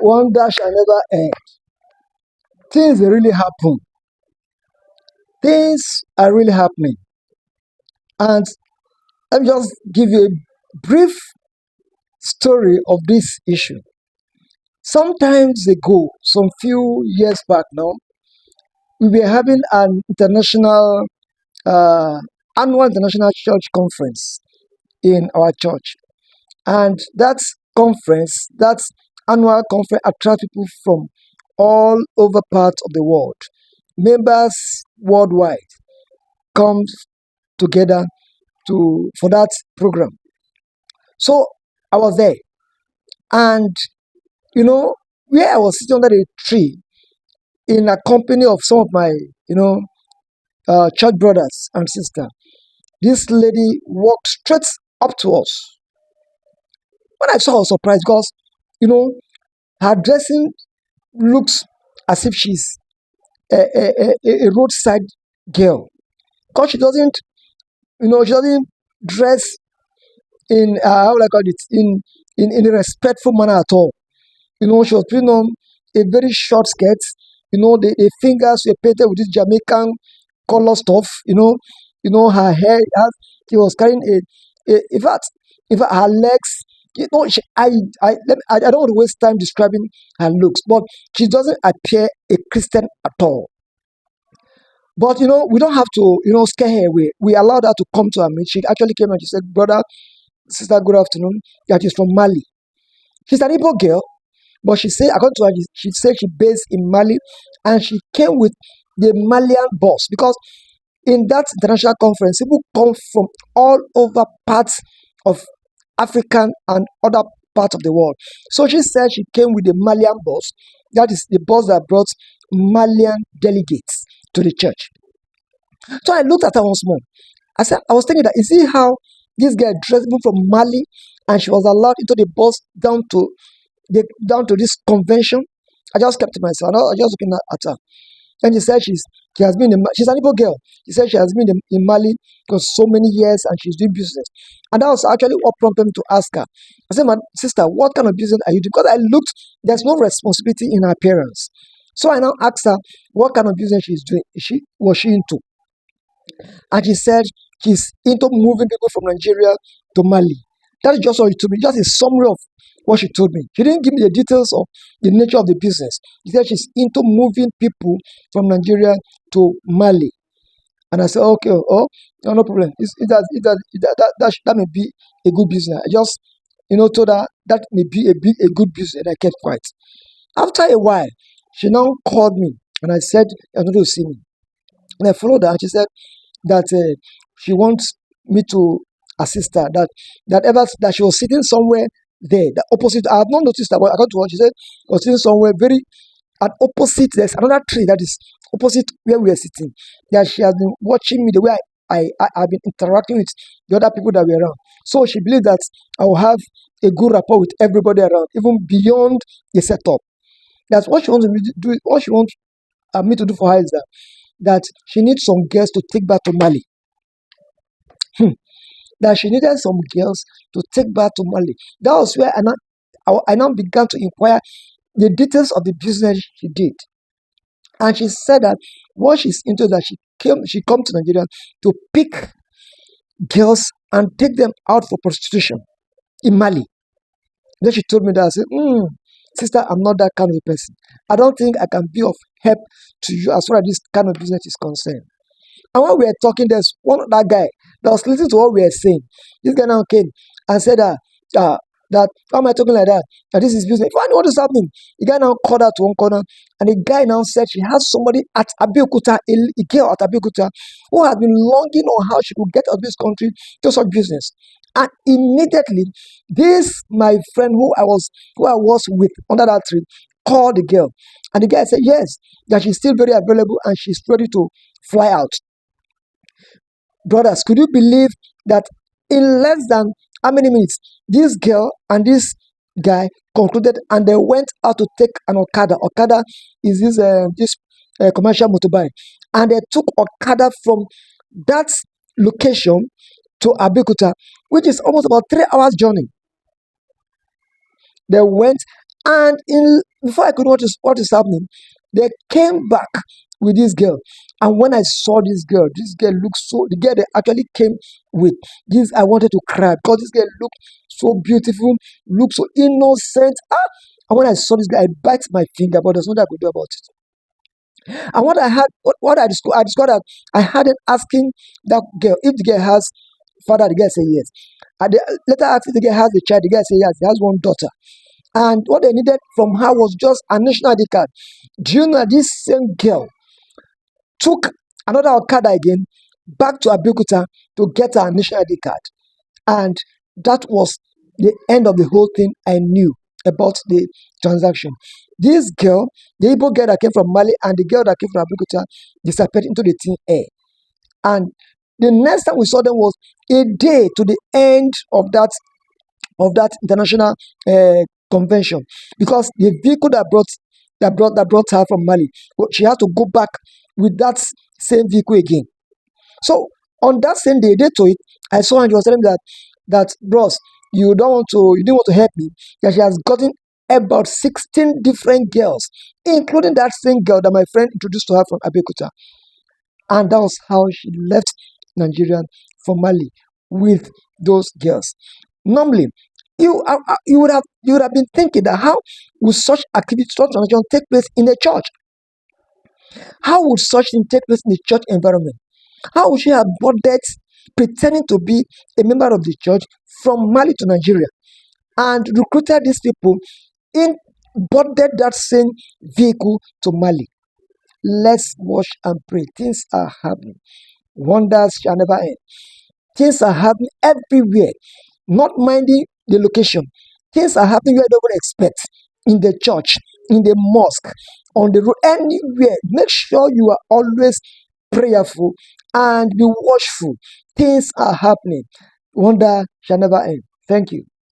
wonder shall never end. Things really happen. Things are really happening. And let me just give you a brief story of this issue. Sometimes ago, some few years back now, we were having an uh, annual international church conference in our church. And that annual conference attracts people from all over parts of the world. Members worldwide come together for that program. So I was there, and you know, where I was sitting under a tree in a company of some of my you know church brothers and sisters, this lady walked straight up to us. When I saw her, I was surprised because you know her dressing looks as if she's a roadside girl. Because she doesn't dress in how would I call it in a respectful manner at all. She was putting on a very short skirt. The fingers were painted with this Jamaican color stuff. Her hair. She was carrying in fact, her legs. I don't want to waste time describing her looks, but she doesn't appear a Christian at all. But we don't have to scare her away. We allowed her to come to our meet. She actually came and she said, "Brother, sister, good afternoon." That is from Mali. She's an Igbo girl, but she said, according to her, she said she based in Mali, and she came with the Malian boss because in that international conference, people come from all over parts of African and other parts of the world. So she said she came with the Malian boss. That is the boss that brought Malian delegates to the church. So I looked at her once more. I was thinking that, is it how this girl dressed even from Mali and she was allowed into the bus down to this convention? I just kept to myself. I was just looking at her. And she said she's an Igbo girl. She said she has been in Mali for so many years and she's doing business. And that was actually what prompted me to ask her. I said, "My sister, what kind of business are you doing?" Because I looked, there's no responsibility in her appearance. So I now asked her what kind of business she's doing. Was she into? And she said she's into moving people from Nigeria to Mali. That is just what she told me, just a summary of what she told me. She didn't give me the details of the nature of the business. She said she's into moving people from Nigeria to Mali. And I said, okay, no problem. That may be a good business. I just, told her that may be a good business, and I kept quiet. After a while, she now called me, and I said, "I want to see me." And I followed her, and she said that she wants me to assist her. That she was sitting somewhere there, the opposite. I have not noticed that, but I got to her. She said she was sitting somewhere very at opposite. There's another tree that is opposite where we are sitting. That she has been watching me the way I've been interacting with the other people that were around. So she believed that I will have a good rapport with everybody around, even beyond the setup. That's what she wants me to do. What she wants me to do for her is that she needs some girls to take back to Mali. That she needed some girls to take back to Mali. That was where I now began to inquire the details of the business she did. And she said that what she's into, that she come to Nigeria to pick girls and take them out for prostitution in Mali. Then she told me that. I said, "Sister, I'm not that kind of a person. I don't think I can be of help to you as far as this kind of business is concerned." And when we were talking, there's one other guy that was listening to what we were saying. This guy now came and said that why am I talking like that? That this is business. Find what is happening. The guy now called her to one corner, and the guy now said she has somebody at Abeokuta, a girl at Abeokuta, who had been longing on how she could get out of this country to such business. And immediately, this my friend who I was with under that tree called the girl, and the guy said yes, that she's still very available and she's ready to fly out. Brothers, could you believe that in less than how many minutes this girl and this guy concluded, and they went out to take an Okada. Okada is this commercial motorbike, and they took Okada from that location to Abeokuta, which is almost about 3 hours journey. They went And before I could know what is happening, they came back with this girl. And when I saw this girl looked so the girl they actually came with this, I wanted to cry because this girl looked so beautiful, looked so innocent. And when I saw this guy, I bite my finger, but there's nothing I could do about it. And what I discovered that I hadn't asking that girl if the girl has father. The girl said yes. And they later asked if the girl has a child. The girl said yes. He has one daughter. And what they needed from her was just a national ID card. Do you know that this same girl took another Okada again back to Abeokuta to get her national ID card? And that was the end of the whole thing I knew about the transaction. This girl, the Igbo girl that came from Mali and the girl that came from Abeokuta disappeared into the thin air. And the next time we saw them was a day to the end of that international convention, because the vehicle that brought her from Mali, she had to go back with that same vehicle again. So on that same day to it, I saw her and she was telling me that bros, you didn't want to help me. That she has gotten about 16 different girls, including that same girl that my friend introduced to her from Abeokuta. And that was how she left Nigeria for Mali with those girls. Normally, you would have been thinking that how would such activity, such transaction take place in a church? How would such thing take place in the church environment? How would she have boarded, pretending to be a member of the church from Mali to Nigeria, and recruited these people in boarded that same vehicle to Mali? Let's watch and pray. Things are happening. Wonders shall never end. Things are happening everywhere, not minding the location. Things are happening where you don't even expect. In the church, in the mosque, on the road, anywhere. Make sure you are always prayerful and be watchful. Things are happening. Wonder shall never end. Thank you.